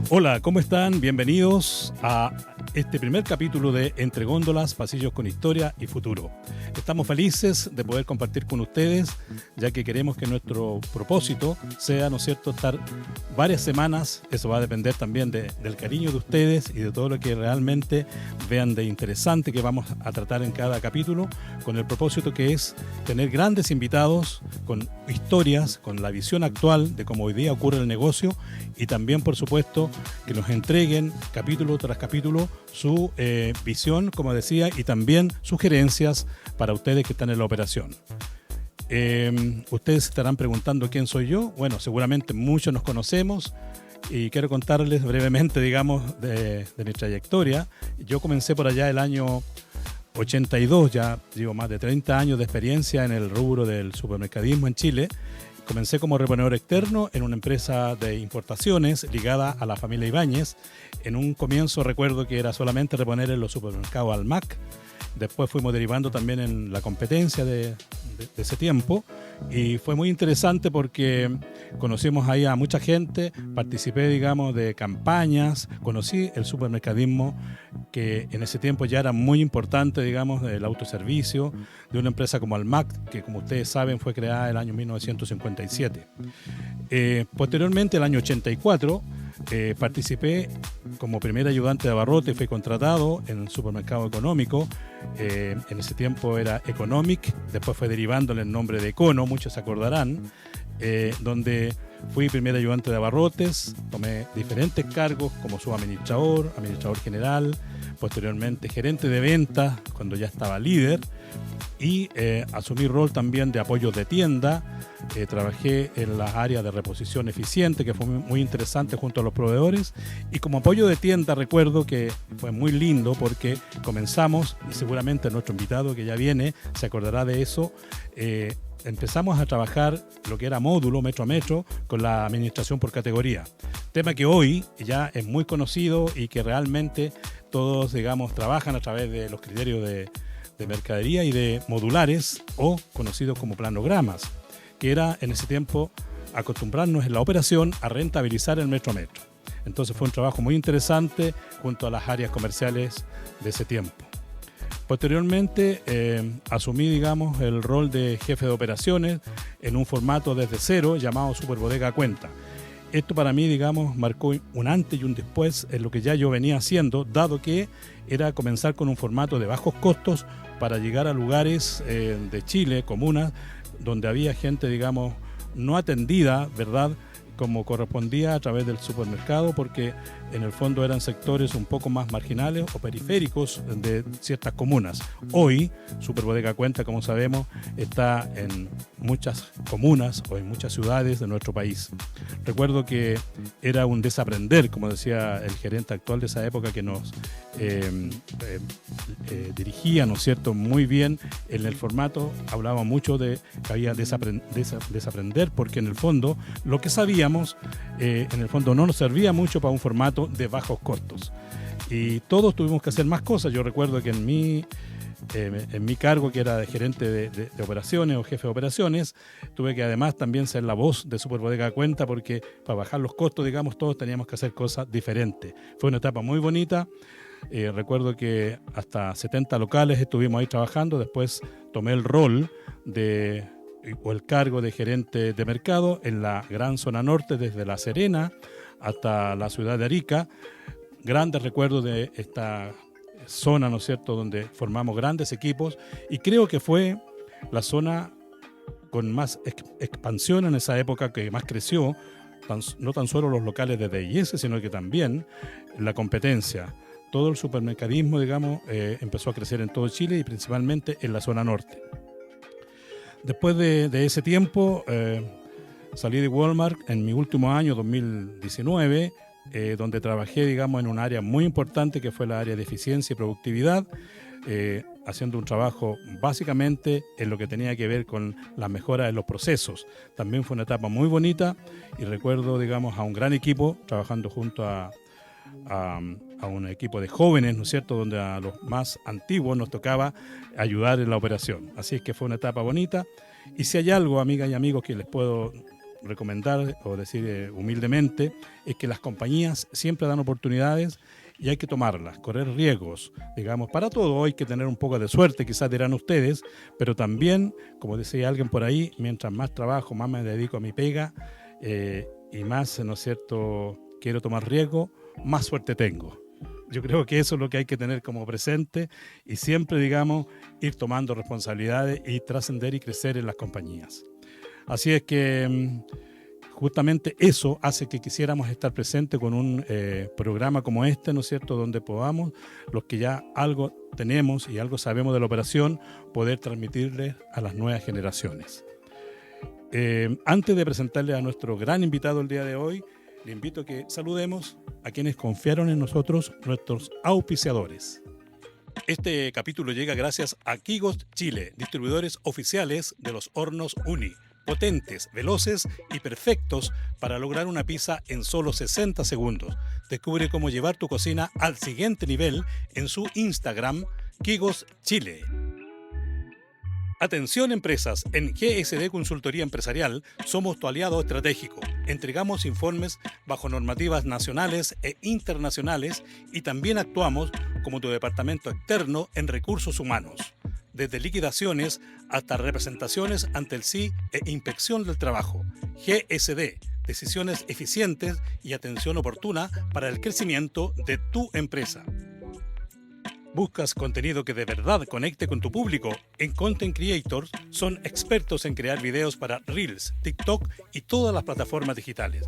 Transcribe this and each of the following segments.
Hola, ¿cómo están? Bienvenidos a este primer capítulo de Entre Góndolas, Pasillos con Historia y Futuro. Estamos felices de poder compartir con ustedes, ya que queremos que nuestro propósito sea, ¿no es cierto?, estar varias semanas. Eso va a depender también del cariño de ustedes y de todo lo que realmente vean de interesante que vamos a tratar en cada capítulo, con el propósito que es tener grandes invitados con historias, con la visión actual de cómo hoy día ocurre el negocio, y también, por supuesto, que nos entreguen capítulo tras capítulo su visión, como decía, y también sugerencias para ustedes que están en la operación. Ustedes estarán preguntando quién soy yo. Bueno, seguramente muchos nos conocemos y quiero contarles brevemente, digamos, de mi trayectoria. Yo comencé por allá el año 82, ya llevo más de 30 años de experiencia en el rubro del supermercadismo en Chile. Comencé como reponedor externo en una empresa de importaciones ligada a la familia Ibáñez. En un comienzo recuerdo que era solamente reponer en los supermercados Almac. Después fuimos derivando también en la competencia de ese tiempo, y fue muy interesante porque conocimos ahí a mucha gente, participé, digamos, de campañas, conocí el supermercadismo, que en ese tiempo ya era muy importante, digamos, el autoservicio de una empresa como Almac, que como ustedes saben fue creada en el año 1957. Posteriormente, el año 84, participé como primer ayudante de abarrote, fui contratado en un supermercado económico. En ese tiempo era Economic, después fue derivándole el nombre de Econo, muchos se acordarán, donde fui primer ayudante de abarrotes, tomé diferentes cargos como subadministrador, administrador general, posteriormente gerente de ventas cuando ya estaba líder, y asumí rol también de apoyo de tienda. Trabajé en las áreas de reposición eficiente, que fue muy interesante junto a los proveedores, y como apoyo de tienda recuerdo que fue muy lindo porque comenzamos, y seguramente nuestro invitado que ya viene se acordará de eso, empezamos a trabajar lo que era módulo, metro a metro, con la administración por categoría. Tema que hoy ya es muy conocido y que realmente todos, digamos, trabajan a través de los criterios de mercadería y de modulares, o conocidos como planogramas, que era en ese tiempo acostumbrarnos en la operación a rentabilizar el metro a metro. Entonces fue un trabajo muy interesante junto a las áreas comerciales de ese tiempo. Posteriormente asumí, digamos, el rol de jefe de operaciones en un formato desde cero llamado Superbodega Cuenta. Esto para mí, digamos, marcó un antes y un después en lo que ya yo venía haciendo, dado que era comenzar con un formato de bajos costos para llegar a lugares de Chile, comunas, donde había gente, digamos, no atendida, ¿verdad?, como correspondía a través del supermercado, porque en el fondo eran sectores un poco más marginales o periféricos de ciertas comunas. Hoy, Superbodega Cuenta, como sabemos, está en muchas comunas o en muchas ciudades de nuestro país. Recuerdo que era un desaprender, como decía el gerente actual de esa época, que nos dirigía, ¿no es cierto?, muy bien en el formato. Hablaba mucho de que había desaprender, porque en el fondo lo que sabíamos en el fondo no nos servía mucho para un formato de bajos costos, y todos tuvimos que hacer más cosas. Yo recuerdo que en mi cargo, que era de gerente de operaciones o jefe de operaciones, tuve que además también ser la voz de Superbodega Cuenta, porque para bajar los costos, digamos, todos teníamos que hacer cosas diferentes. Fue una etapa muy bonita. Recuerdo que hasta 70 locales estuvimos ahí trabajando. Después tomé el rol o el cargo de gerente de mercado en la gran zona norte, desde La Serena hasta la ciudad de Arica. Grandes recuerdos de esta zona, ¿no es cierto?, donde formamos grandes equipos, y creo que fue la zona con más expansión en esa época, que más creció, no tan solo los locales de D&S, sino que también la competencia. Todo el supermercadismo, digamos, empezó a crecer en todo Chile y principalmente en la zona norte. Después de ese tiempo, salí de Walmart en mi último año, 2019, donde trabajé, digamos, en un área muy importante que fue la área de eficiencia y productividad, haciendo un trabajo básicamente en lo que tenía que ver con la mejora de los procesos. También fue una etapa muy bonita, y recuerdo, digamos, a un gran equipo trabajando junto a un equipo de jóvenes, ¿no es cierto?, donde a los más antiguos nos tocaba ayudar en la operación. Así es que fue una etapa bonita. Y si hay algo, amigas y amigos, que les puedo recomendar o decir humildemente es que las compañías siempre dan oportunidades y hay que tomarlas, correr riesgos. Digamos, para todo hay que tener un poco de suerte, quizás dirán ustedes, pero también, como decía alguien por ahí, mientras más trabajo, más me dedico a mi pega y más, ¿no es cierto?, quiero tomar riesgo, más suerte tengo. Yo creo que eso es lo que hay que tener como presente y siempre, digamos, ir tomando responsabilidades y trascender y crecer en las compañías. Así es que justamente eso hace que quisiéramos estar presentes con un programa como este, ¿no es cierto?, donde podamos, los que ya algo tenemos y algo sabemos de la operación, poder transmitirles a las nuevas generaciones. Antes de presentarles a nuestro gran invitado el día de hoy, le invito a que saludemos a quienes confiaron en nosotros, nuestros auspiciadores. Este capítulo llega gracias a Quigos Chile, distribuidores oficiales de los hornos Uni, potentes, veloces y perfectos para lograr una pizza en solo 60 segundos. Descubre cómo llevar tu cocina al siguiente nivel en su Instagram, Quigos Chile. Atención empresas, en GSD Consultoría Empresarial somos tu aliado estratégico. Entregamos informes bajo normativas nacionales e internacionales y también actuamos como tu departamento externo en recursos humanos. Desde liquidaciones hasta representaciones ante el SI e inspección del trabajo. GSD, decisiones eficientes y atención oportuna para el crecimiento de tu empresa. ¿Buscas contenido que de verdad conecte con tu público? En Content Creators son expertos en crear videos para Reels, TikTok y todas las plataformas digitales.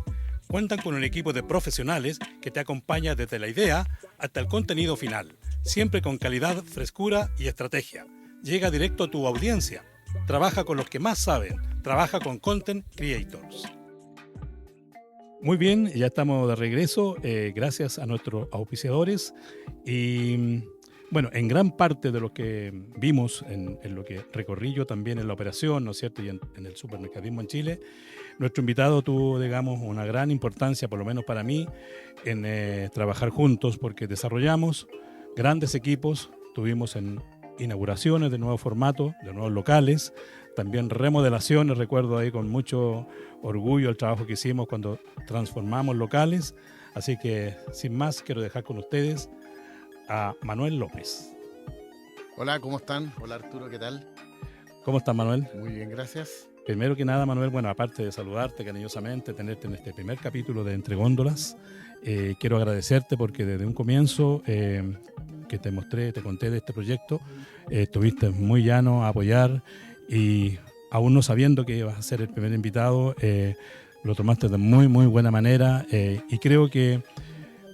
Cuentan con un equipo de profesionales que te acompaña desde la idea hasta el contenido final, siempre con calidad, frescura y estrategia. Llega directo a tu audiencia. Trabaja con los que más saben. Trabaja con Content Creators. Muy bien, ya estamos de regreso. Gracias a nuestros auspiciadores. Y bueno, en gran parte de lo que vimos, en lo que recorrí yo también en la operación, ¿no es cierto?, y en el supermercadismo en Chile, nuestro invitado tuvo, digamos, una gran importancia, por lo menos para mí, en trabajar juntos, porque desarrollamos grandes equipos, tuvimos en inauguraciones de nuevos formatos, de nuevos locales, también remodelaciones, recuerdo ahí con mucho orgullo el trabajo que hicimos cuando transformamos locales, así que sin más quiero dejar con ustedes a Manuel López. Hola, ¿cómo están? Hola Arturo, ¿qué tal? ¿Cómo estás, Manuel? Muy bien, gracias. Primero que nada, Manuel, bueno, aparte de saludarte cariñosamente, tenerte en este primer capítulo de Entre Góndolas, quiero agradecerte porque desde un comienzo que te mostré, te conté de este proyecto, estuviste muy llano a apoyar y aún no sabiendo que ibas a ser el primer invitado, lo tomaste de muy, muy buena manera y creo que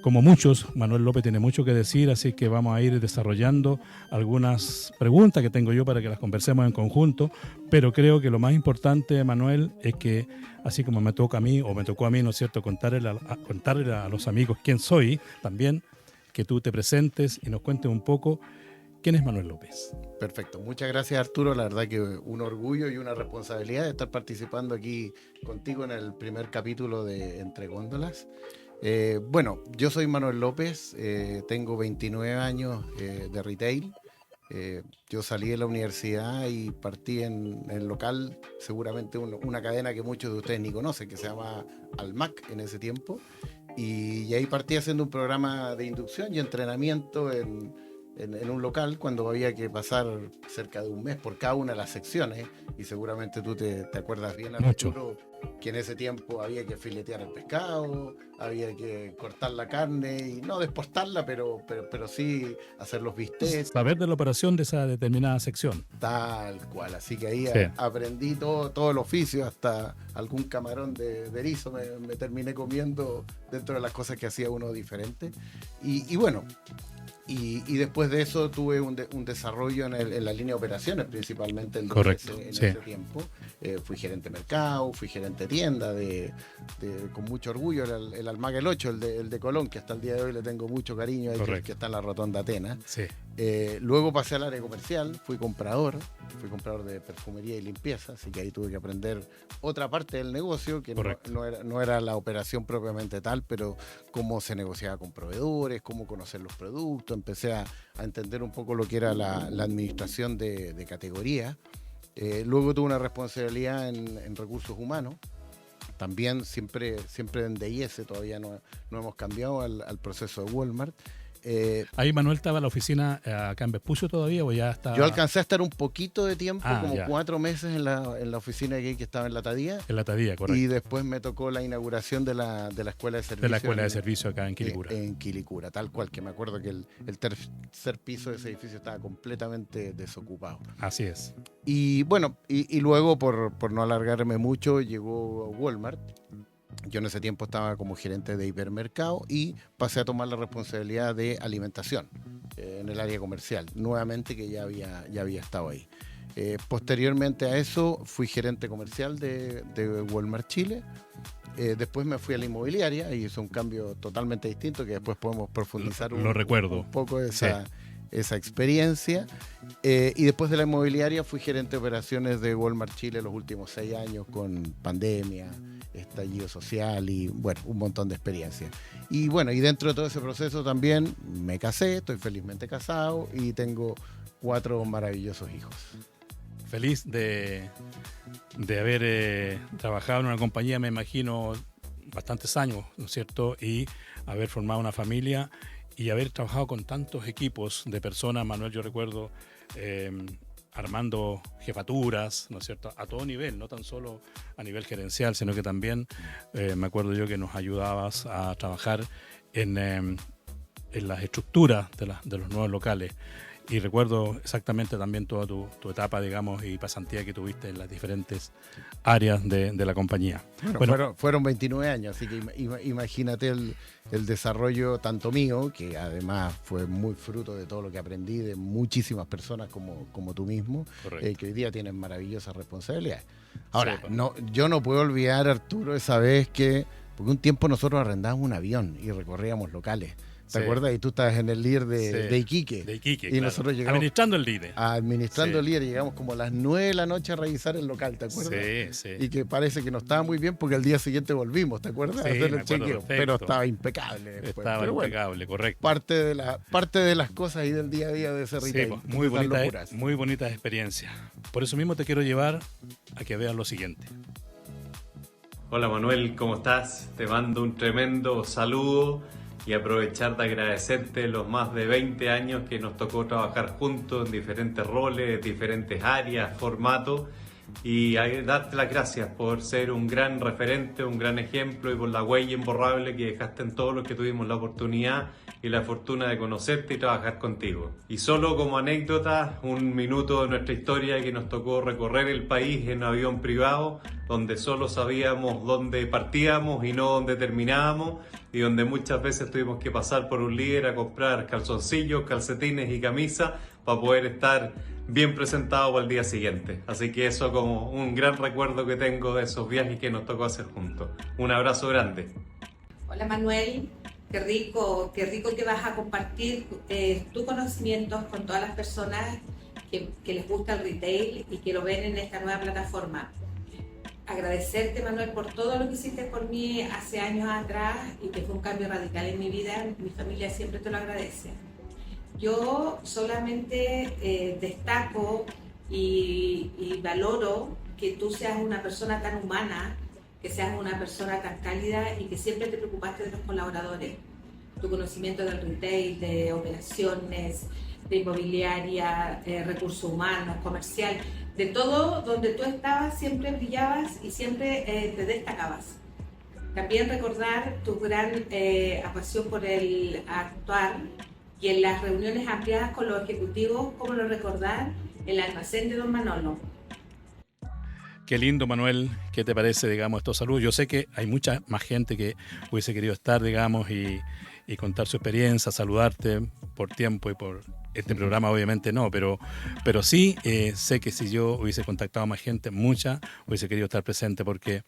como muchos, Manuel López tiene mucho que decir, así que vamos a ir desarrollando algunas preguntas que tengo yo para que las conversemos en conjunto, pero creo que lo más importante, Manuel, es que así como me toca a mí, o me tocó a mí, ¿no es cierto?, contarle a los amigos quién soy, también que tú te presentes y nos cuentes un poco quién es Manuel López. Perfecto, muchas gracias Arturo, la verdad que un orgullo y una responsabilidad de estar participando aquí contigo en el primer capítulo de Entre Góndolas. Bueno, yo soy Manuel López, tengo 29 años de retail. Yo salí de la universidad y partí en el local, seguramente una cadena que muchos de ustedes ni conocen, que se llama Almac en ese tiempo. Y ahí partí haciendo un programa de inducción y entrenamiento en un local cuando había que pasar cerca de un mes por cada una de las secciones. Y seguramente tú te acuerdas bien, Arturo, que en ese tiempo había que filetear el pescado, había que cortar la carne y no desportarla, pero sí hacer los bistecs. Saber de la operación de esa determinada sección. Tal cual, así que ahí aprendí todo el oficio, hasta algún camarón de erizo me terminé comiendo dentro de las cosas que hacía uno diferente. Y bueno, y después de eso tuve un desarrollo en la línea de operaciones, principalmente en ese tiempo. Fui gerente de mercado, fui gerente de tienda, con mucho orgullo, el Almac el 8, el de Colón, que hasta el día de hoy le tengo mucho cariño, ahí que está en la Rotonda Atenas. Sí. Luego pasé al área comercial, fui comprador de perfumería y limpieza, así que ahí tuve que aprender otra parte del negocio, que no era la operación propiamente tal, pero cómo se negociaba con proveedores, cómo conocer los productos, empecé a entender un poco lo que era la administración de categoría. Luego tuve una responsabilidad en recursos humanos, también siempre en DIS, todavía no hemos cambiado al proceso de Walmart. ¿Ahí Manuel estaba en la oficina acá en Vespucio todavía o ya estaba? Yo alcancé a estar un poquito de tiempo, como ya. 4 meses en la oficina de que estaba en La Tadía. En La Tadía, correcto. Y después me tocó la inauguración de la escuela de servicio. De la escuela de servicio acá en Quilicura. En Quilicura, tal cual, que me acuerdo que el tercer piso de ese edificio estaba completamente desocupado. Así es. Y bueno, y luego, por no alargarme mucho, llegó Walmart. Yo en ese tiempo estaba como gerente de hipermercado y pasé a tomar la responsabilidad de alimentación en el área comercial, nuevamente, que ya había estado ahí. Posteriormente a eso fui gerente comercial de Walmart Chile. Después me fui a la inmobiliaria y hice un cambio totalmente distinto que después podemos profundizar un poco esa experiencia. Y después de la inmobiliaria fui gerente de operaciones de Walmart Chile los últimos 6 años, con pandemia, estallido social y bueno, un montón de experiencia. Y bueno, y dentro de todo ese proceso también me casé, estoy felizmente casado y tengo 4 maravillosos hijos. Feliz de haber trabajado en una compañía, me imagino, bastantes años, ¿no es cierto? Y haber formado una familia y haber trabajado con tantos equipos de personas. Manuel, yo recuerdo armando jefaturas, ¿no es cierto?, a todo nivel, no tan solo a nivel gerencial, sino que también me acuerdo yo que nos ayudabas a trabajar en las estructuras de los nuevos locales. Y recuerdo exactamente también toda tu etapa, digamos, y pasantía que tuviste en las diferentes áreas de la compañía. Bueno, fueron 29 años, así que imagínate el desarrollo tanto mío, que además fue muy fruto de todo lo que aprendí de muchísimas personas como tú mismo, que hoy día tienen maravillosas responsabilidades. Ahora, sí, yo no puedo olvidar, Arturo, esa vez porque un tiempo nosotros arrendábamos un avión y recorríamos locales. ¿Te acuerdas? Y tú estabas en el líder de Iquique. De Iquique, y claro. Nosotros llegamos administrando el líder. El líder. Llegamos como a las 9 de la noche a revisar el local, ¿te acuerdas? Sí. Y que parece que no estaba muy bien porque al día siguiente volvimos, ¿te acuerdas? Sí, a hacer me el acuerdo, chequeo. perfecto. Pero estaba impecable después. Estaba impecable, correcto. Parte de las cosas y del día a día de ese retail. Pues, muy bonitas experiencias. Por eso mismo te quiero llevar a que veas lo siguiente. Hola Manuel, ¿cómo estás? Te mando un tremendo saludo y aprovechar de agradecerte los más de 20 años que nos tocó trabajar juntos en diferentes roles, diferentes áreas, formatos, y darte las gracias por ser un gran referente, un gran ejemplo y por la huella imborrable que dejaste en todos los que tuvimos la oportunidad y la fortuna de conocerte y trabajar contigo. Y solo como anécdota, un minuto de nuestra historia que nos tocó recorrer el país en un avión privado, donde solo sabíamos dónde partíamos y no dónde terminábamos, y donde muchas veces tuvimos que pasar por un líder a comprar calzoncillos, calcetines y camisas para poder estar bien presentado para el día siguiente. Así que eso como un gran recuerdo que tengo de esos viajes que nos tocó hacer juntos. Un abrazo grande. Hola Manuel, qué rico que vas a compartir tus conocimientos con todas las personas que les gusta el retail y que lo ven en esta nueva plataforma. Agradecerte, Manuel, por todo lo que hiciste por mí hace años atrás y que fue un cambio radical en mi vida. Mi familia siempre te lo agradece. Yo solamente destaco y valoro que tú seas una persona tan humana, que seas una persona tan cálida y que siempre te preocupaste de los colaboradores. Tu conocimiento del retail, de operaciones, de inmobiliaria, recursos humanos, comercial, de todo donde tú estabas siempre brillabas y siempre te destacabas. También recordar tu gran pasión por el actuar y en las reuniones ampliadas con los ejecutivos, cómo no recordar el almacén de Don Manolo. Qué lindo, Manuel. ¿Qué te parece, digamos, estos saludos? Yo sé que hay mucha más gente que hubiese querido estar, digamos, y contar su experiencia, saludarte por tiempo y por este programa, obviamente no, pero sí sé que si yo hubiese contactado a más gente, mucha, hubiese querido estar presente porque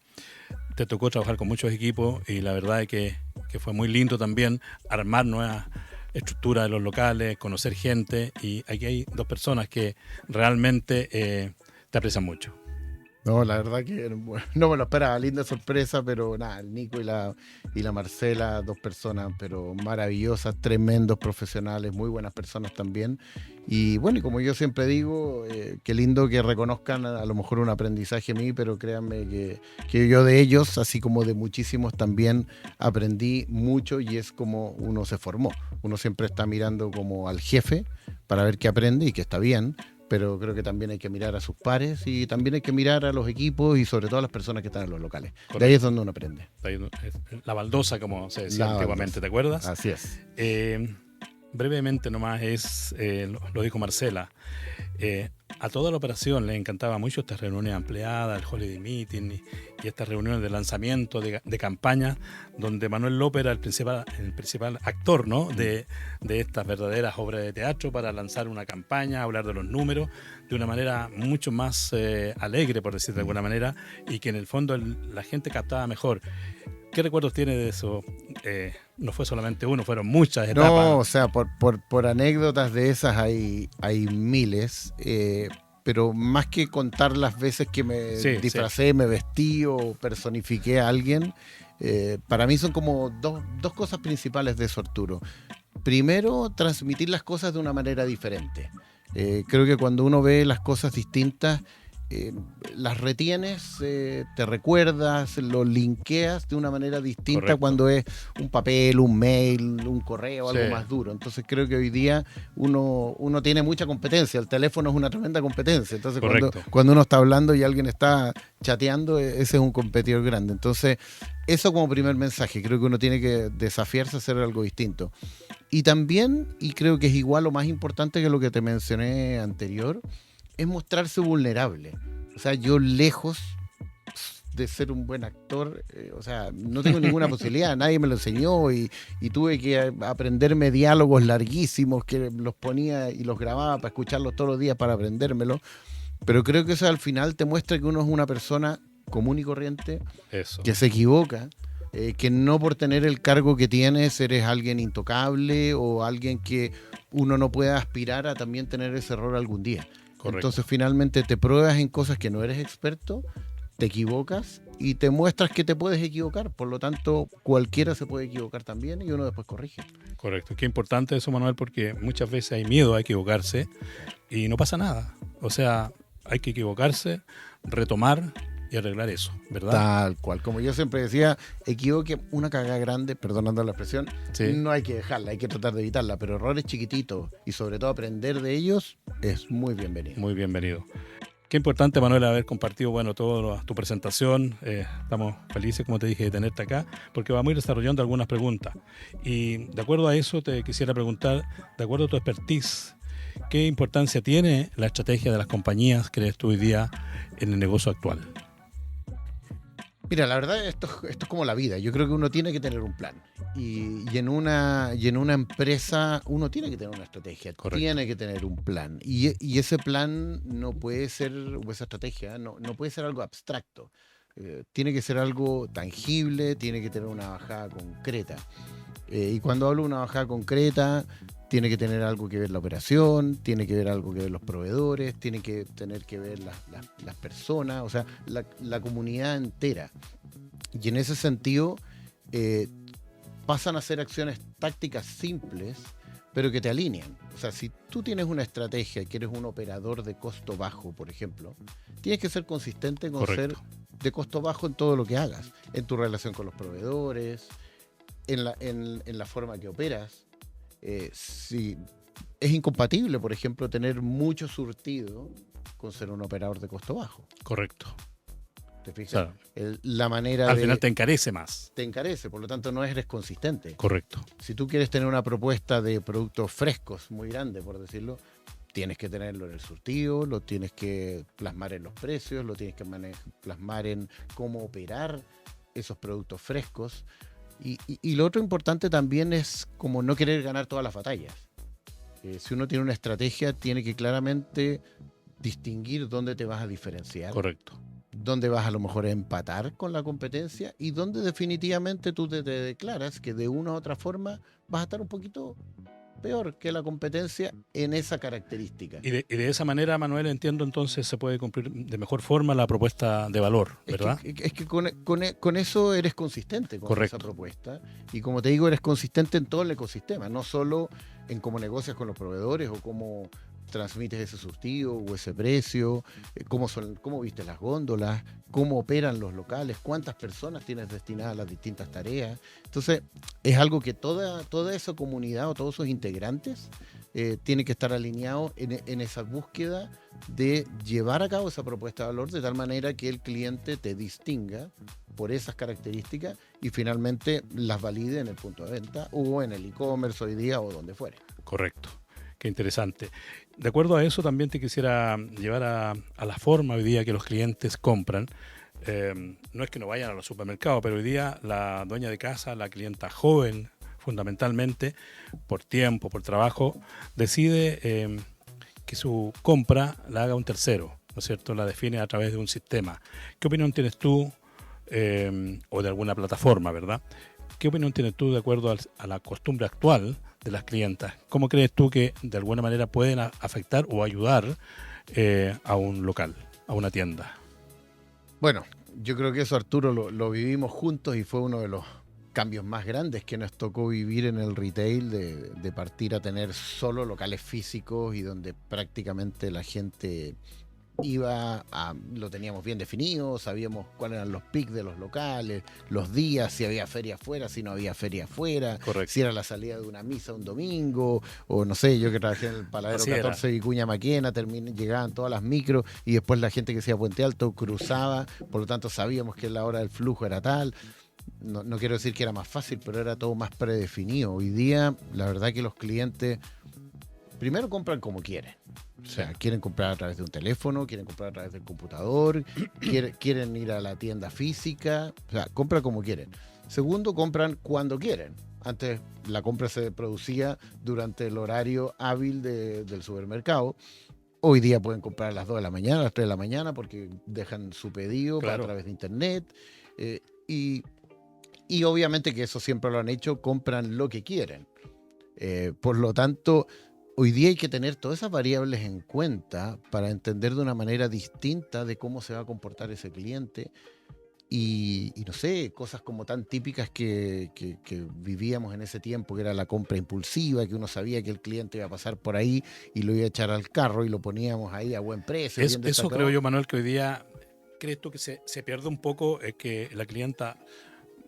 te tocó trabajar con muchos equipos y la verdad es que fue muy lindo también armar nuevas estructuras de los locales, conocer gente, y aquí hay 2 personas que realmente te aprecian mucho. No, la verdad que bueno, no me lo esperaba, linda sorpresa, pero nada, el Nico y la Marcela, dos personas, pero maravillosas, tremendos profesionales, muy buenas personas también. Y bueno, y como yo siempre digo, qué lindo que reconozcan a lo mejor un aprendizaje a mí, pero créanme que yo de ellos, así como de muchísimos, también aprendí mucho y es como uno se formó. Uno siempre está mirando como al jefe para ver qué aprende y que está bien, pero creo que también hay que mirar a sus pares y también hay que mirar a los equipos y sobre todo a las personas que están en los locales. Correcto. De ahí es donde uno aprende. La baldosa, como se decía La antiguamente, baldosa. ¿te acuerdas? Así es. Brevemente nomás, lo dijo Marcela, a toda la operación le encantaba mucho estas reuniones ampliadas, el Holiday Meeting y estas reuniones de lanzamiento de campaña, donde Manuel López era el principal actor, ¿no? de estas verdaderas obras de teatro para lanzar una campaña, hablar de los números de una manera mucho más alegre, por decir de alguna manera, y que en el fondo la gente captaba mejor. ¿Qué recuerdos tiene de eso? No fue solamente uno, fueron muchas etapas. No, o sea, por anécdotas de esas hay miles, pero más que contar las veces que me disfracé, me vestí o personifiqué a alguien, para mí son como dos cosas principales de eso, Arturo. Primero, transmitir las cosas de una manera diferente. Creo que cuando uno ve las cosas distintas, las retienes, te recuerdas, lo linkeas de una manera distinta. Correcto. Cuando es un papel, un mail, un correo, algo más duro. Entonces creo que hoy día uno tiene mucha competencia, el teléfono es una tremenda competencia, entonces cuando uno está hablando y alguien está chateando, ese es un competidor grande. Entonces eso como primer mensaje, creo que uno tiene que desafiarse a hacer algo distinto. Y también, y creo que es igual o más importante que lo que te mencioné anterior, es mostrarse vulnerable. O sea, yo lejos de ser un buen actor, o sea, no tengo ninguna posibilidad, nadie me lo enseñó y tuve que aprenderme diálogos larguísimos que los ponía y los grababa para escucharlos todos los días para aprendérmelo. Pero creo que eso al final te muestra que uno es una persona común y corriente, que se equivoca, que no por tener el cargo que tienes eres alguien intocable o alguien que uno no pueda aspirar a también tener ese error algún día. Correcto. Entonces finalmente te pruebas en cosas que no eres experto, te equivocas y te muestras que te puedes equivocar. Por lo tanto, cualquiera se puede equivocar también y uno después corrige. Correcto. Qué importante eso, Manuel, porque muchas veces hay miedo a equivocarse y no pasa nada. O sea, hay que equivocarse, retomar y arreglar eso, ¿verdad? Tal cual. Como yo siempre decía, equivoque una cagada grande, perdonando la expresión, no hay que dejarla, hay que tratar de evitarla, pero errores chiquititos y sobre todo aprender de ellos es muy bienvenido. Muy bienvenido. Qué importante, Manuel, haber compartido toda tu presentación. Estamos felices, como te dije, de tenerte acá, porque vamos a ir desarrollando algunas preguntas. Y de acuerdo a eso, te quisiera preguntar, de acuerdo a tu expertise, ¿qué importancia tiene la estrategia de las compañías, crees tú, hoy día en el negocio actual? Mira, la verdad esto es como la vida. Yo creo que uno tiene que tener un plan. Y en una empresa uno tiene que tener una estrategia. Correcto. Tiene que tener un plan. Y ese plan no puede ser, o esa estrategia, no puede ser algo abstracto. Tiene que ser algo tangible, tiene que tener una bajada concreta. Y cuando hablo de una bajada concreta, tiene que tener algo que ver la operación, tiene que ver algo que ver los proveedores, tiene que tener que ver las personas, o sea, la comunidad entera. Y en ese sentido, pasan a ser acciones tácticas simples, pero que te alinean. O sea, si tú tienes una estrategia y que eres un operador de costo bajo, por ejemplo, tienes que ser consistente con ser de costo bajo en todo lo que hagas, en tu relación con los proveedores, en la forma que operas. Si es incompatible, por ejemplo, tener mucho surtido con ser un operador de costo bajo. Correcto. ¿Te fijas? Claro. La manera al final te encarece más. Te encarece, por lo tanto no eres consistente. Correcto. Si tú quieres tener una propuesta de productos frescos muy grande, por decirlo, tienes que tenerlo en el surtido, lo tienes que plasmar en los precios, lo tienes que plasmar en cómo operar esos productos frescos. Y lo otro importante también es como no querer ganar todas las batallas. Si uno tiene una estrategia, tiene que claramente distinguir dónde te vas a diferenciar. Correcto. Dónde vas a lo mejor a empatar con la competencia y dónde definitivamente tú te declaras que de una u otra forma vas a estar un poquito peor que la competencia en esa característica. Y de esa manera, Manuel, entiendo, entonces se puede cumplir de mejor forma la propuesta de valor, ¿verdad? Es que con eso eres consistente con Correcto. esa propuesta. Y como te digo, eres consistente en todo el ecosistema, no solo en cómo negocias con los proveedores o cómo transmites ese surtido o ese precio, cómo viste las góndolas, cómo operan los locales, cuántas personas tienes destinadas a las distintas tareas. Entonces, es algo que toda esa comunidad o todos sus integrantes tienen que estar alineados en esa búsqueda de llevar a cabo esa propuesta de valor de tal manera que el cliente te distinga por esas características y finalmente las valide en el punto de venta o en el e-commerce hoy día o donde fuere. Correcto. Qué interesante. De acuerdo a eso, también te quisiera llevar a la forma hoy día que los clientes compran. No es que no vayan a los supermercados, pero hoy día la dueña de casa, la clienta joven, fundamentalmente, por tiempo, por trabajo, decide que su compra la haga un tercero, ¿no es cierto? La define a través de un sistema. ¿Qué opinión tienes tú, o de alguna plataforma, ¿verdad? ¿Qué opinión tienes tú de acuerdo a la costumbre actual de las clientas? ¿Cómo crees tú que de alguna manera pueden afectar o ayudar a un local, a una tienda? Bueno, yo creo que eso, Arturo, lo vivimos juntos y fue uno de los cambios más grandes que nos tocó vivir en el retail, de partir a tener solo locales físicos y donde prácticamente la gente lo teníamos bien definido, sabíamos cuáles eran los pics de los locales, los días, si había feria afuera, si no había feria afuera, Correcto. si era la salida de una misa un domingo, o no sé, yo que trabajé en el Paladero Así 14 de Vicuña Maquena, llegaban todas las micros y después la gente que se iba a Puente Alto cruzaba, por lo tanto sabíamos que la hora del flujo era tal. No quiero decir que era más fácil, pero era todo más predefinido. Hoy día, la verdad que los clientes primero compran como quieren. O sea, quieren comprar a través de un teléfono, quieren comprar a través del computador, quieren ir a la tienda física, o sea, compran como quieren. Segundo, compran cuando quieren. Antes la compra se producía durante el horario hábil del supermercado. Hoy día pueden comprar a las 2 de la mañana, a las 3 de la mañana, porque dejan su pedido Claro. a través de internet. Y obviamente que eso siempre lo han hecho, compran lo que quieren. Por lo tanto, hoy día hay que tener todas esas variables en cuenta para entender de una manera distinta de cómo se va a comportar ese cliente. Y no sé, cosas como tan típicas que vivíamos en ese tiempo, que era la compra impulsiva, que uno sabía que el cliente iba a pasar por ahí y lo iba a echar al carro y lo poníamos ahí a buen precio. Eso creo yo, Manuel, que hoy día, ¿crees tú que se pierde un poco que la clienta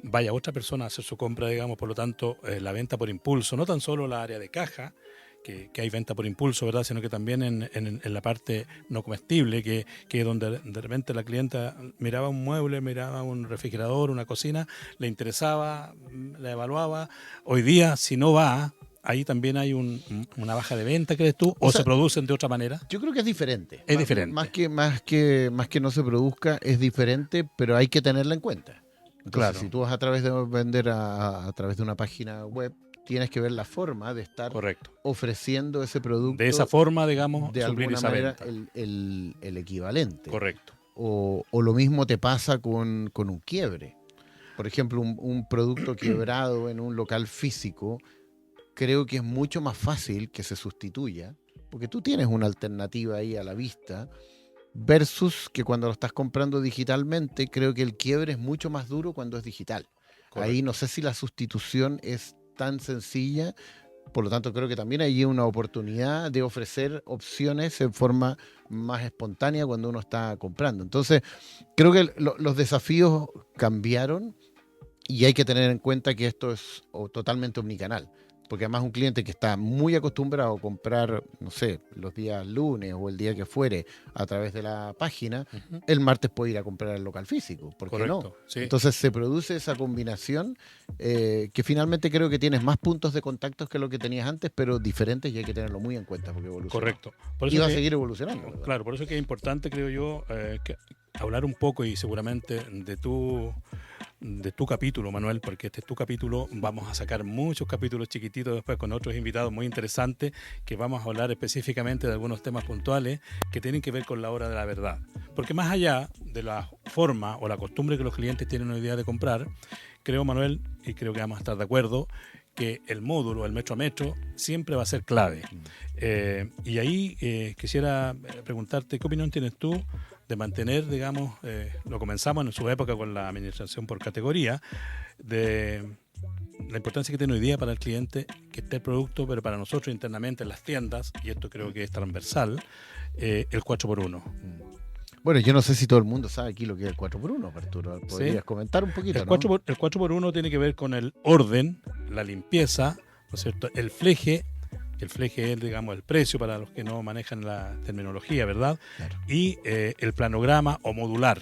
vaya a otra persona a hacer su compra, digamos, por lo tanto, la venta por impulso, no tan solo la área de caja, que hay venta por impulso, ¿verdad?, sino que también en la parte no comestible, que donde de repente la clienta miraba un mueble, miraba un refrigerador, una cocina, le interesaba, la evaluaba. Hoy día, si no va, ahí también hay una baja de venta, ¿crees tú? ¿O se producen de otra manera? Yo creo que es diferente. Es diferente. Más que no se produzca, es diferente, pero hay que tenerla en cuenta. Entonces, Claro. si tú vas a través de vender a través de una página web, tienes que ver la forma de estar Correcto. ofreciendo ese producto. De esa forma, digamos, de suplir alguna esa manera venta. el equivalente. Correcto. O lo mismo te pasa con un quiebre. Por ejemplo, un producto quebrado en un local físico, creo que es mucho más fácil que se sustituya, porque tú tienes una alternativa ahí a la vista, versus que cuando lo estás comprando digitalmente, creo que el quiebre es mucho más duro cuando es digital. Correcto. Ahí no sé si la sustitución es tan sencilla, por lo tanto creo que también hay una oportunidad de ofrecer opciones en forma más espontánea cuando uno está comprando. Entonces, creo que los desafíos cambiaron y hay que tener en cuenta que esto es totalmente omnicanal. Porque además un cliente que está muy acostumbrado a comprar, no sé, los días lunes o el día que fuere a través de la página, Ujú. el martes puede ir a comprar al local físico. ¿Por qué no? Correcto. Sí. Entonces se produce esa combinación que finalmente creo que tienes más puntos de contactos que lo que tenías antes, pero diferentes y hay que tenerlo muy en cuenta porque evoluciona. Correcto. Por Y eso va a que- seguir evolucionando. ¿verdad? Claro, por eso que es importante, creo yo, hablar un poco y seguramente de tu capítulo, Manuel, porque este es tu capítulo. Vamos a sacar muchos capítulos chiquititos después con otros invitados muy interesantes que vamos a hablar específicamente de algunos temas puntuales que tienen que ver con la hora de la verdad. Porque más allá de la forma o la costumbre que los clientes tienen hoy día de comprar, creo, Manuel, y creo que vamos a estar de acuerdo, que el módulo, el metro a metro, siempre va a ser clave. Y ahí quisiera preguntarte, ¿qué opinión tienes tú de mantener, digamos, lo comenzamos en su época con la administración por categoría, de la importancia que tiene hoy día para el cliente que esté el producto, pero para nosotros internamente en las tiendas, y esto creo que es transversal, el 4x1? Bueno, yo no sé si todo el mundo sabe aquí lo que es el 4x1, Arturo. ¿Podrías comentar un poquito? El 4x1 tiene que ver con el orden, la limpieza, ¿no es cierto? El fleje es, digamos, el precio para los que no manejan la terminología, ¿verdad? Claro. Y el planograma o modular.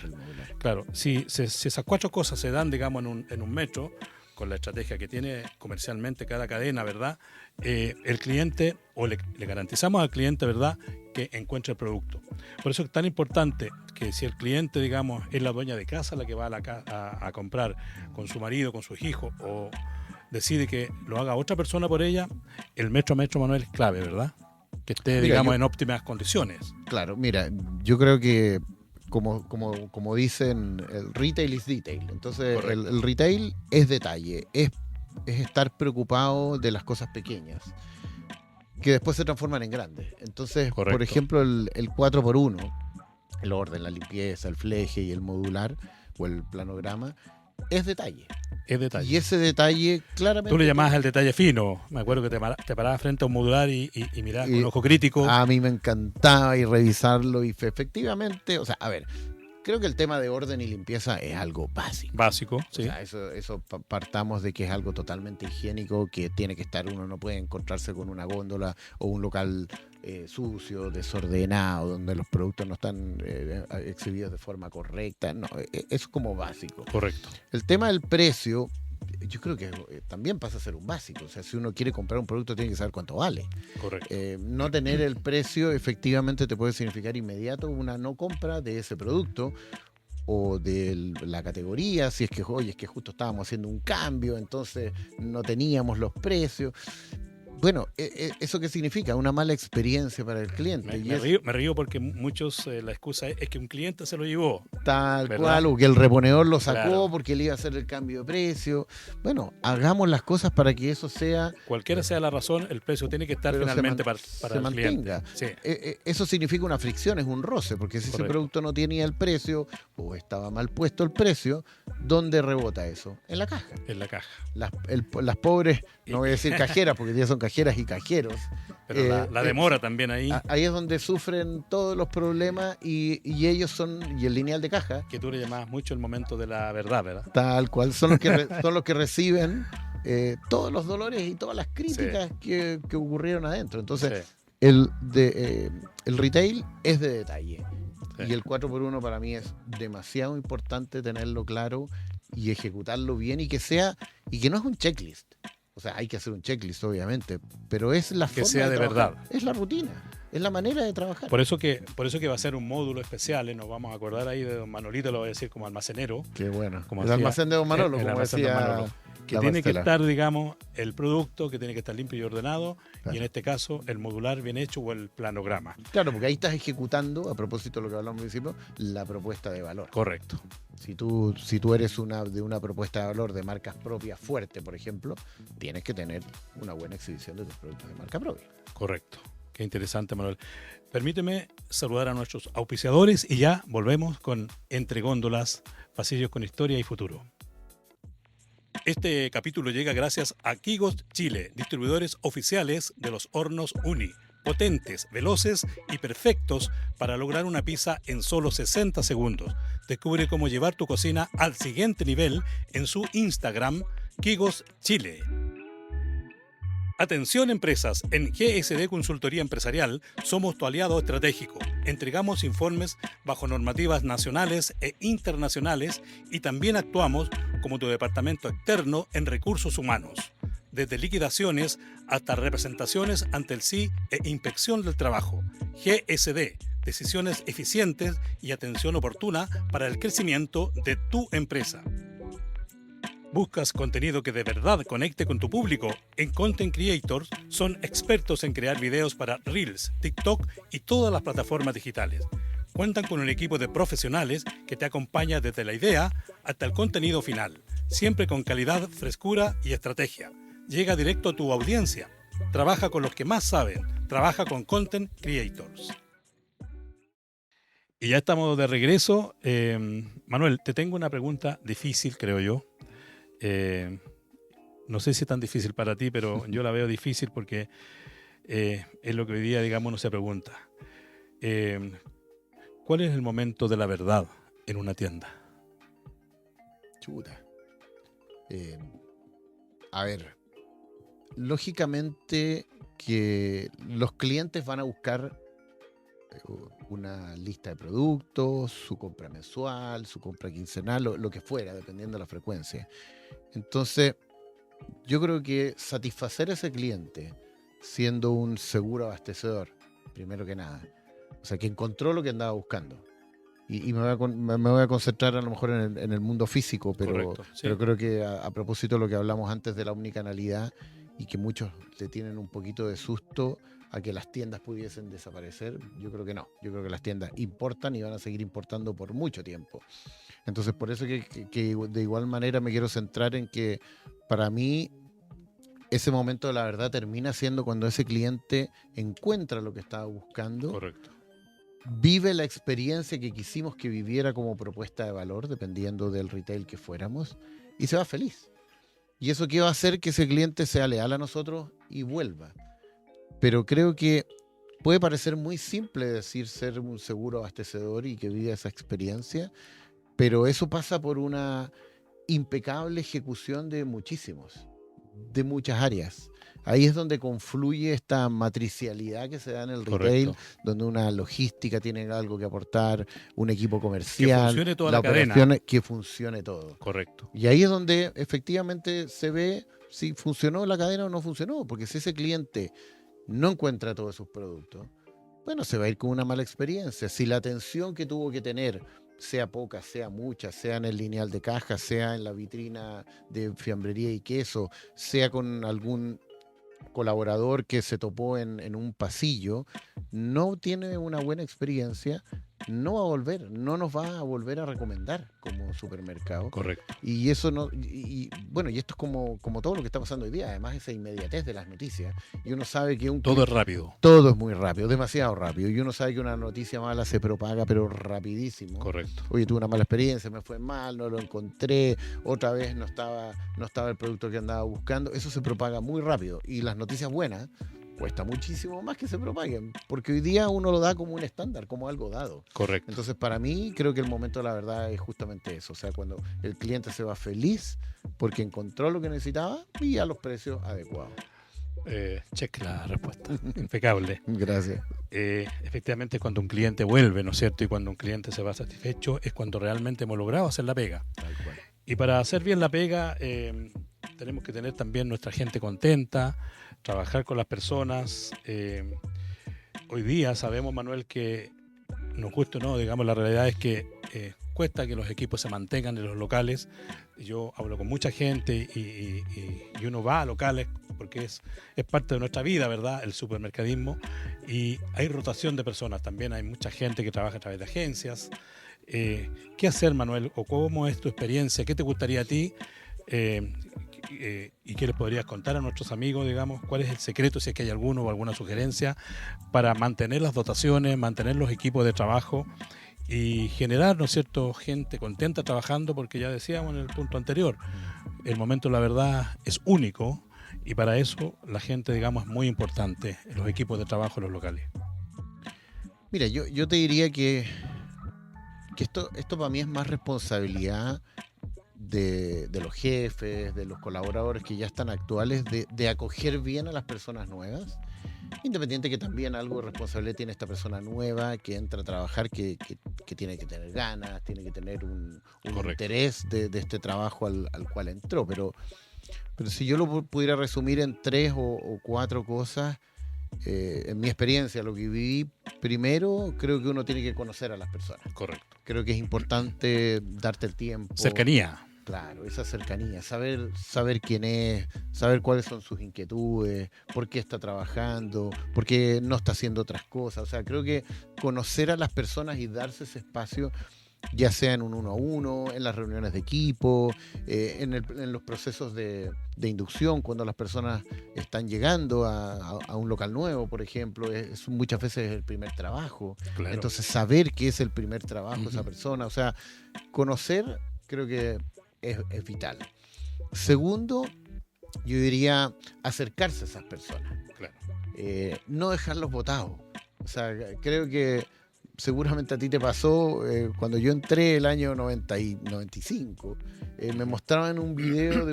Claro, si esas 4 cosas se dan, digamos, en un metro, con la estrategia que tiene comercialmente cada cadena, ¿verdad? El cliente, o le garantizamos al cliente, ¿verdad?, que encuentre el producto. Por eso es tan importante que si el cliente, digamos, es la dueña de casa la que va a comprar con su marido, con sus hijos, o decide que lo haga otra persona por ella, el metro a metro, Manuel, es clave, ¿verdad? Que esté, digamos, en óptimas condiciones. Claro, mira, yo creo que como dicen, el retail is detail. Entonces, el retail es detalle, es estar preocupado de las cosas pequeñas, que después se transforman en grandes. Entonces, por ejemplo, el 4x1, el orden, la limpieza, el fleje y el modular, o el planograma, es detalle. Es detalle. Y ese detalle, claramente... Tú le llamabas el detalle fino. Me acuerdo que te parabas frente a un modular y mirabas con ojo crítico. A mí me encantaba y revisarlo, y efectivamente, o sea, a ver, creo que el tema de orden y limpieza es algo básico. Básico, sí. O sea, eso partamos de que es algo totalmente higiénico, que tiene que estar, uno no puede encontrarse con una góndola o un local sucio, desordenado, donde los productos no están exhibidos de forma correcta. No, eso es como básico. Correcto. El tema del precio, yo creo que también pasa a ser un básico. O sea, si uno quiere comprar un producto, tiene que saber cuánto vale. Correcto. No tener el precio efectivamente te puede significar inmediato una no compra de ese producto, o de la categoría, si es que, oye, es que justo estábamos haciendo un cambio, entonces no teníamos los precios. Bueno, ¿eso qué significa? Una mala experiencia para el cliente. Me río porque muchos, la excusa es que un cliente se lo llevó. Tal ¿verdad? cual, o que el reponedor lo sacó, claro, porque él iba a hacer el cambio de precio. Bueno, hagamos las cosas para que eso sea... Cualquiera sea la razón, el precio tiene que estar finalmente para el mantenga. Cliente. Sí. Eso significa una fricción, es un roce, porque si ese producto no tenía el precio, o estaba mal puesto el precio, ¿dónde rebota eso? En la caja. En la caja. Las pobres, no voy a decir cajeras, porque ya son cajeras y cajeros. Pero la demora también ahí. Ahí es donde sufren todos los problemas, y ellos son, y el lineal de caja. Que tú le llamabas mucho el momento de la verdad, ¿verdad? Tal cual, son los que reciben todos los dolores y todas las críticas que ocurrieron adentro. Entonces, el retail es de detalle. Sí. Y el 4x1 para mí es demasiado importante tenerlo claro y ejecutarlo bien, y que no es un checklist. O sea, hay que hacer un checklist, obviamente, pero es la forma que sea de trabajar. verdad. Es la rutina, es la manera de trabajar. Por eso que va a ser un módulo especial, nos vamos a acordar ahí de don Manolito, lo voy a decir como almacenero. Qué bueno. Como el almacén de don Manolo, como decía don Manolo. Que tiene que estar, digamos, el producto, que tiene que estar limpio y ordenado, claro. Y en este caso el modular bien hecho o el planograma. Claro, porque ahí estás ejecutando, a propósito de lo que hablamos al principio, la propuesta de valor. Correcto. Si tú eres de una propuesta de valor de marcas propias fuerte, por ejemplo, tienes que tener una buena exhibición de tus productos de marca propia. Correcto. Qué interesante, Manuel. Permíteme saludar a nuestros auspiciadores y ya volvemos con Entre Góndolas, Pasillos con Historia y Futuro. Este capítulo llega gracias a Quigos Chile, distribuidores oficiales de los hornos Uni, potentes, veloces y perfectos para lograr una pizza en solo 60 segundos. Descubre cómo llevar tu cocina al siguiente nivel en su Instagram, Quigos Chile. Atención empresas, en GSD Consultoría Empresarial somos tu aliado estratégico. Entregamos informes bajo normativas nacionales e internacionales y también actuamos como tu departamento externo en recursos humanos. Desde liquidaciones hasta representaciones ante el SI e inspección del trabajo. GSD, decisiones eficientes y atención oportuna para el crecimiento de tu empresa. ¿Buscas contenido que de verdad conecte con tu público? En Content Creators son expertos en crear videos para Reels, TikTok y todas las plataformas digitales. Cuentan con un equipo de profesionales que te acompaña desde la idea hasta el contenido final, siempre con calidad, frescura y estrategia. llega directo a tu audiencia. Trabaja con los que más saben. Trabaja con Content Creators. Y ya estamos de regreso. Manuel, te tengo una pregunta difícil, creo yo. No sé si es tan difícil para ti, pero yo la veo difícil porque es lo que hoy día, digamos, uno se pregunta. ¿Cuál es el momento de la verdad en una tienda? Chuta. A ver, lógicamente que los clientes van a buscar una lista de productos, su compra mensual, su compra quincenal, lo que fuera, dependiendo de la frecuencia. Entonces, yo creo que satisfacer a ese cliente siendo un seguro abastecedor, primero que nada, o sea, que encontró lo que andaba buscando. Y me voy a concentrar a lo mejor en el mundo físico, pero creo que a propósito de lo que hablamos antes de la omnicanalidad y que muchos le tienen un poquito de susto a que las tiendas pudiesen desaparecer, yo creo que no. Yo creo que las tiendas importan y van a seguir importando por mucho tiempo. Entonces, por eso que de igual manera me quiero centrar en que para mí ese momento de la verdad termina siendo cuando ese cliente encuentra lo que estaba buscando. Correcto. Vive la experiencia que quisimos que viviera como propuesta de valor, dependiendo del retail que fuéramos, y se va feliz. Y eso qué va a hacer que ese cliente sea leal a nosotros y vuelva. Pero creo que puede parecer muy simple decir ser un seguro abastecedor y que vive esa experiencia, pero eso pasa por una impecable ejecución de muchas áreas. Ahí es donde confluye esta matricialidad que se da en el retail, donde una logística tiene algo que aportar, un equipo comercial, que funcione toda la cadena, que funcione todo. Correcto. Y ahí es donde efectivamente se ve si funcionó la cadena o no funcionó, porque si ese cliente no encuentra todos sus productos, bueno, se va a ir con una mala experiencia. Si la atención que tuvo que tener, sea poca, sea mucha, sea en el lineal de caja, sea en la vitrina de fiambrería y queso, sea con algún colaborador que se topó en un pasillo, no tiene una buena experiencia, no va a volver, no nos va a volver a recomendar como supermercado. Correcto. Y eso no, bueno, y esto es como todo lo que está pasando hoy día, además esa inmediatez de las noticias. Y uno sabe que todo es rápido. Todo es muy rápido, demasiado rápido. Y uno sabe que una noticia mala se propaga, pero rapidísimo. Correcto. Oye, tuve una mala experiencia, me fue mal, no lo encontré, otra vez no estaba el producto que andaba buscando. Eso se propaga muy rápido. Y las noticias buenas cuesta muchísimo más que se propaguen, porque hoy día uno lo da como un estándar, como algo dado. Correcto. Entonces, para mí, creo que el momento de la verdad es justamente eso. O sea, cuando el cliente se va feliz porque encontró lo que necesitaba y a los precios adecuados. Check la respuesta. Impecable. Gracias. Efectivamente, cuando un cliente vuelve, ¿no es cierto? Y cuando un cliente se va satisfecho, es cuando realmente hemos logrado hacer la pega. Tal cual. Y para hacer bien la pega, tenemos que tener también nuestra gente contenta, trabajar con las personas. Hoy día sabemos, Manuel, que nos gusta o no, digamos, la realidad es que cuesta que los equipos se mantengan en los locales. Yo hablo con mucha gente y uno va a locales porque es parte de nuestra vida, ¿verdad? El supermercadismo. Y hay rotación de personas también, hay mucha gente que trabaja a través de agencias. ¿Qué hacer, Manuel? ¿O cómo es tu experiencia? ¿Qué te gustaría a ti? ¿Y qué les podrías contar a nuestros amigos, digamos? ¿Cuál es el secreto, si es que hay alguno o alguna sugerencia, para mantener las dotaciones, mantener los equipos de trabajo y generar, ¿no es cierto?, gente contenta trabajando? Porque ya decíamos en el punto anterior, el momento, la verdad, es único y para eso la gente, digamos, es muy importante, los equipos de trabajo en los locales. Mira, yo te diría que esto para mí es más responsabilidad de los jefes, de los colaboradores que ya están actuales, de acoger bien a las personas nuevas, independiente que también algo de responsabilidad tiene esta persona nueva que entra a trabajar, que tiene que tener ganas, tiene que tener un interés de este trabajo al cual entró, pero si yo lo pudiera resumir en 3 o 4 cosas, en mi experiencia, lo que viví, primero, creo que uno tiene que conocer a las personas. Correcto. Creo que es importante darte el tiempo. Cercanía. Claro, esa cercanía, saber quién es, saber cuáles son sus inquietudes, por qué está trabajando, por qué no está haciendo otras cosas. O sea, creo que conocer a las personas y darse ese espacio ya sea en un 1-a-1, en las reuniones de equipo, en los procesos de inducción, cuando las personas están llegando a un local nuevo, por ejemplo, es muchas veces el primer trabajo. Claro. Entonces, saber que es el primer trabajo de esa persona, o sea, conocer creo que es vital. Segundo, yo diría acercarse a esas personas. Claro. No dejarlos botados. O sea, creo que seguramente a ti te pasó, cuando yo entré el año 95, me mostraban un video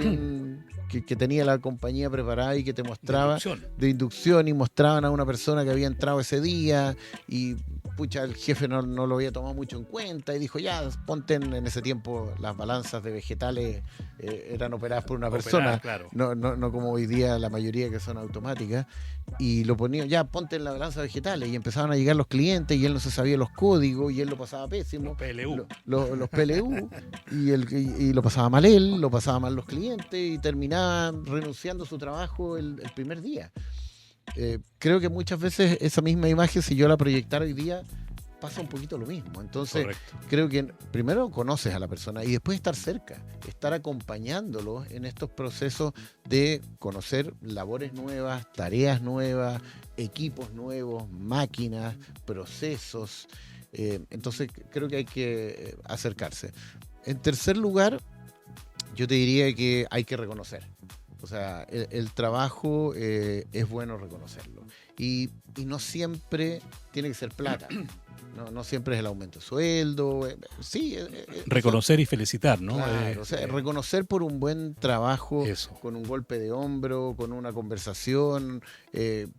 que tenía la compañía preparada y que te mostraba de inducción, y mostraban a una persona que había entrado ese día y pucha, el jefe no lo había tomado mucho en cuenta y dijo, ya, ponte en ese tiempo las balanzas de vegetales eran operadas por una persona, claro. no como hoy día la mayoría que son automáticas, y lo ponían, ya, ponte en la balanza de vegetales, y empezaban a llegar los clientes y él no se sabía los códigos y él lo pasaba pésimo. Los PLU. y lo pasaba mal él, lo pasaba mal los clientes y terminaba renunciando a su trabajo el primer día. Creo que muchas veces esa misma imagen, si yo la proyectara hoy día, pasa un poquito lo mismo. Entonces, correcto, creo que primero conoces a la persona y después estar cerca, estar acompañándolos en estos procesos de conocer labores nuevas, tareas nuevas, equipos nuevos, máquinas, procesos. Entonces, creo que hay que acercarse. En tercer lugar, yo te diría que hay que reconocer. O sea, el trabajo es bueno reconocerlo. Y no siempre tiene que ser plata. No siempre es el aumento de sueldo. Sí. Reconocer y felicitar, ¿no? Claro, o sea, reconocer por un buen trabajo, eso, con un golpe de hombro, con una conversación,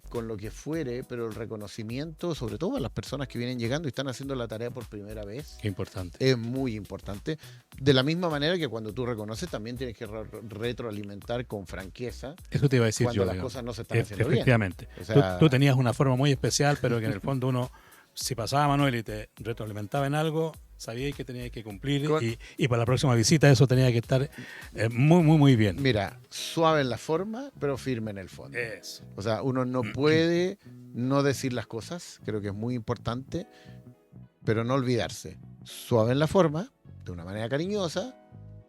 con lo que fuere, pero el reconocimiento, sobre todo a las personas que vienen llegando y están haciendo la tarea por primera vez. Qué importante. Es muy importante. De la misma manera que cuando tú reconoces, también tienes que retroalimentar con franqueza. Eso te iba a decir cuando yo. Las cosas no se están haciendo efectivamente. bien. O sea, tú tenías una forma muy especial, pero que en el fondo uno, si pasaba Manuel y te retroalimentaba en algo, sabíais que teníais que cumplir y para la próxima visita eso tenía que estar muy bien. Mira, suave en la forma, pero firme en el fondo. Eso. O sea, uno no puede no decir las cosas, creo que es muy importante, pero no olvidarse. Suave en la forma, de una manera cariñosa,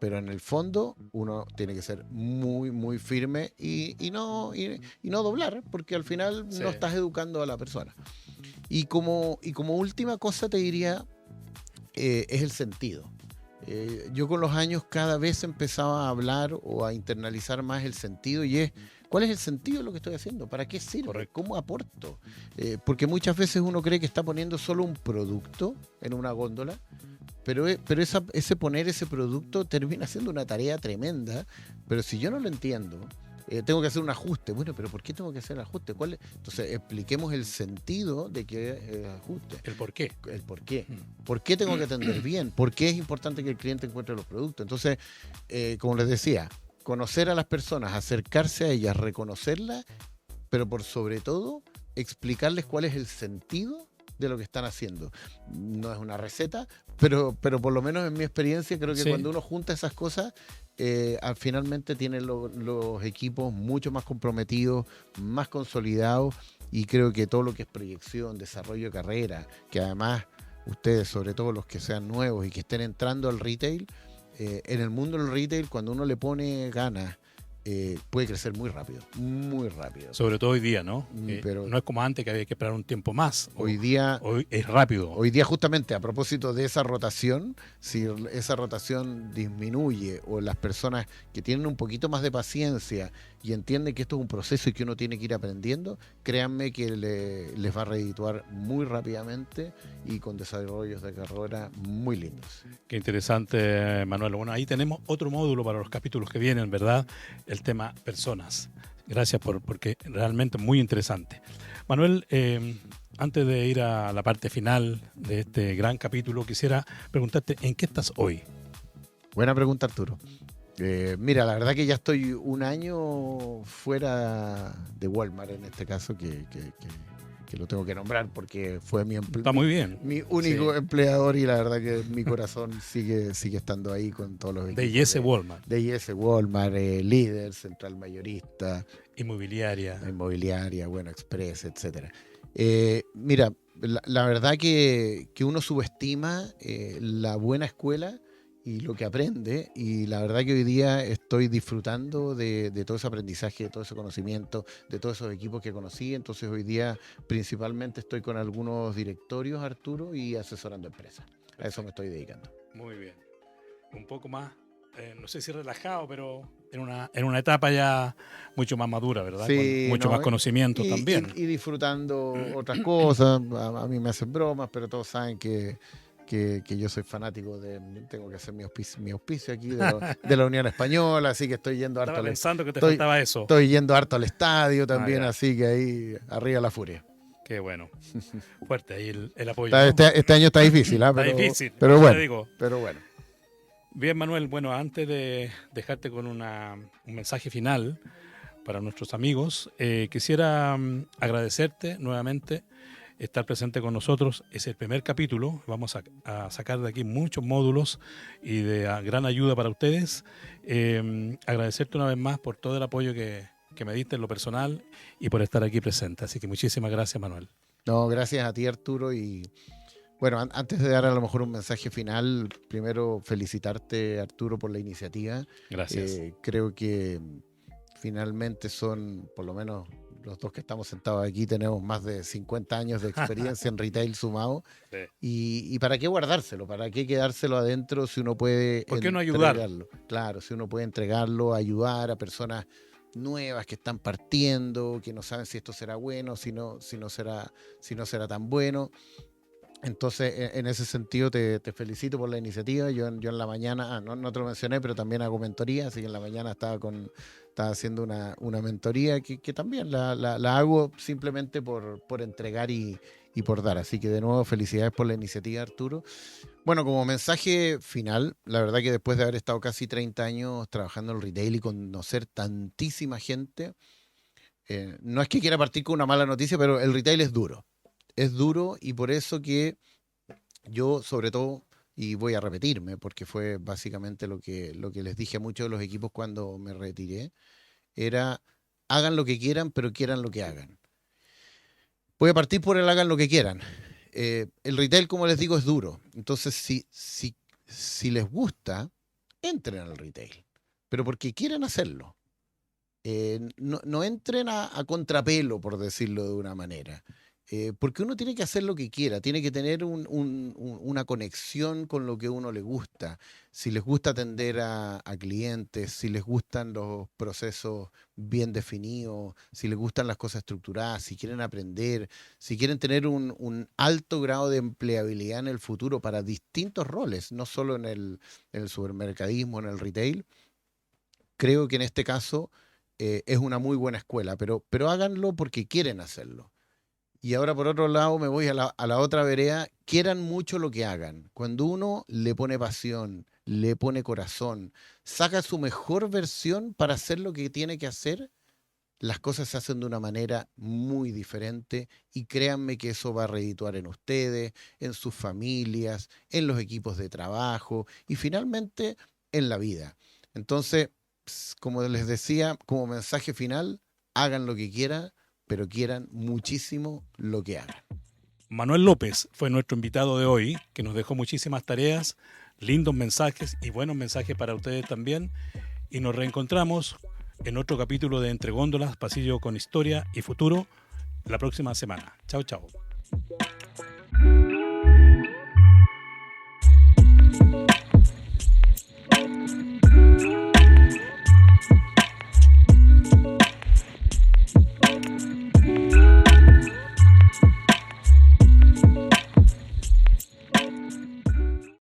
pero en el fondo uno tiene que ser muy firme y no doblar, porque al final no estás educando a la persona. Y como última cosa te diría, es el sentido. Yo con los años cada vez empezaba a hablar o a internalizar más el sentido, y es, ¿cuál es el sentido de lo que estoy haciendo? ¿Para qué sirve? Correcto. ¿Cómo aporto? Porque muchas veces uno cree que está poniendo solo un producto en una góndola, pero ese poner ese producto termina siendo una tarea tremenda, pero si yo no lo entiendo, tengo que hacer un ajuste. Bueno, pero ¿por qué tengo que hacer el ajuste? Entonces, expliquemos el sentido de que ajuste. El por qué. El por qué. ¿Por qué tengo que atender bien? ¿Por qué es importante que el cliente encuentre los productos? Entonces, como les decía, conocer a las personas, acercarse a ellas, reconocerlas, pero por sobre todo, explicarles cuál es el sentido de lo que están haciendo. No es una receta, pero por lo menos en mi experiencia creo que cuando uno junta esas cosas, finalmente tienen los equipos mucho más comprometidos, más consolidados, y creo que todo lo que es proyección, desarrollo de carrera, que además ustedes, sobre todo los que sean nuevos y que estén entrando al retail, en el mundo del retail, cuando uno le pone ganas, puede crecer muy rápido. Sobre todo hoy día, ¿no? Pero no es como antes, que había que esperar un tiempo más. Hoy es rápido. Hoy día, justamente a propósito de esa rotación, si esa rotación disminuye, o las personas que tienen un poquito más de paciencia y entienden que esto es un proceso y que uno tiene que ir aprendiendo, créanme que les va a redituar muy rápidamente y con desarrollos de carrera muy lindos. Qué interesante, Manuel. Bueno, ahí tenemos otro módulo para los capítulos que vienen, ¿verdad? El tema personas. Gracias porque realmente muy interesante. Manuel, antes de ir a la parte final de este gran capítulo, quisiera preguntarte, ¿en qué estás hoy? Buena pregunta, Arturo. Mira, la verdad que ya estoy un año fuera de Walmart, en este caso, que lo tengo que nombrar porque fue mi Está muy bien. Mi único empleador, y la verdad que mi corazón sigue estando ahí con todos los equipos. De IS Walmart. De IS Walmart, líder, central mayorista. Inmobiliaria, bueno, Express, etcétera. Mira, la verdad que uno subestima la buena escuela y lo que aprende, y la verdad que hoy día estoy disfrutando de todo ese aprendizaje, de todo ese conocimiento, de todos esos equipos que conocí. Entonces hoy día principalmente estoy con algunos directorios, Arturo, y asesorando empresas. A eso me estoy dedicando. Muy bien. Un poco más, no sé si relajado, pero en una etapa ya mucho más madura, ¿verdad? Sí, Con mucho no, más conocimiento también. y disfrutando otras cosas. A mí me hacen bromas, pero todos saben que yo soy fanático tengo que hacer mi auspicio aquí de la Unión Española, así que estoy yendo harto Estaba pensando que te faltaba eso. Estoy yendo harto al estadio también, así que ahí arriba la furia. Qué bueno. Fuerte ahí el apoyo. ¿No? Este año está difícil, ¿eh? Está difícil, pero bueno, te digo. pero bueno. Bien, Manuel, bueno, antes de dejarte con un mensaje final para nuestros amigos, quisiera agradecerte nuevamente estar presente con nosotros. Es el primer capítulo, vamos a sacar de aquí muchos módulos y de gran ayuda para ustedes. Agradecerte una vez más por todo el apoyo que me diste en lo personal y por estar aquí presente. Así que muchísimas gracias, Manuel. No, gracias a ti, Arturo. Y bueno, antes de dar a lo mejor un mensaje final, primero felicitarte, Arturo, por la iniciativa. Gracias. Creo que finalmente son, por lo menos los dos que estamos sentados aquí, tenemos más de 50 años de experiencia en retail sumado. Sí. Y ¿para qué guardárselo? ¿Para qué quedárselo adentro si uno puede ¿por qué no ayudar? Claro, si uno puede entregarlo, ayudar a personas nuevas que están partiendo, que no saben si esto será bueno, si no será tan bueno. Entonces, en ese sentido, te felicito por la iniciativa. Yo en la mañana, no te lo mencioné, pero también hago mentoría, así que en la mañana estaba haciendo una mentoría que también la hago simplemente por entregar y por dar. Así que de nuevo, felicidades por la iniciativa, Arturo. Bueno, como mensaje final, la verdad que después de haber estado casi 30 años trabajando en el retail y conocer tantísima gente, no es que quiera partir con una mala noticia, pero el retail es duro. Es duro, y por eso que yo, sobre todo, y voy a repetirme, porque fue básicamente lo que les dije a muchos de los equipos cuando me retiré, era: hagan lo que quieran, pero quieran lo que hagan. Voy a partir por el hagan lo que quieran. El retail, como les digo, es duro. Entonces, si les gusta, entren al retail, pero porque quieren hacerlo. No entren a contrapelo, por decirlo de una manera. Porque uno tiene que hacer lo que quiera, tiene que tener una conexión con lo que a uno le gusta. Si les gusta atender a clientes, si les gustan los procesos bien definidos, si les gustan las cosas estructuradas, si quieren aprender, si quieren tener un alto grado de empleabilidad en el futuro para distintos roles, no solo en el supermercadismo, en el retail, creo que en este caso es una muy buena escuela, pero háganlo porque quieren hacerlo. Y ahora, por otro lado, me voy a la otra vereda. Quieran mucho lo que hagan. Cuando uno le pone pasión, le pone corazón, saca su mejor versión para hacer lo que tiene que hacer, las cosas se hacen de una manera muy diferente, y créanme que eso va a redituar en ustedes, en sus familias, en los equipos de trabajo y finalmente en la vida. Entonces, como les decía, como mensaje final, hagan lo que quieran, pero quieran muchísimo lo que hagan. Manuel López fue nuestro invitado de hoy, que nos dejó muchísimas tareas, lindos mensajes y buenos mensajes para ustedes también. Y nos reencontramos en otro capítulo de Entre Góndolas, Pasillo con Historia y Futuro, la próxima semana. Chao, chao.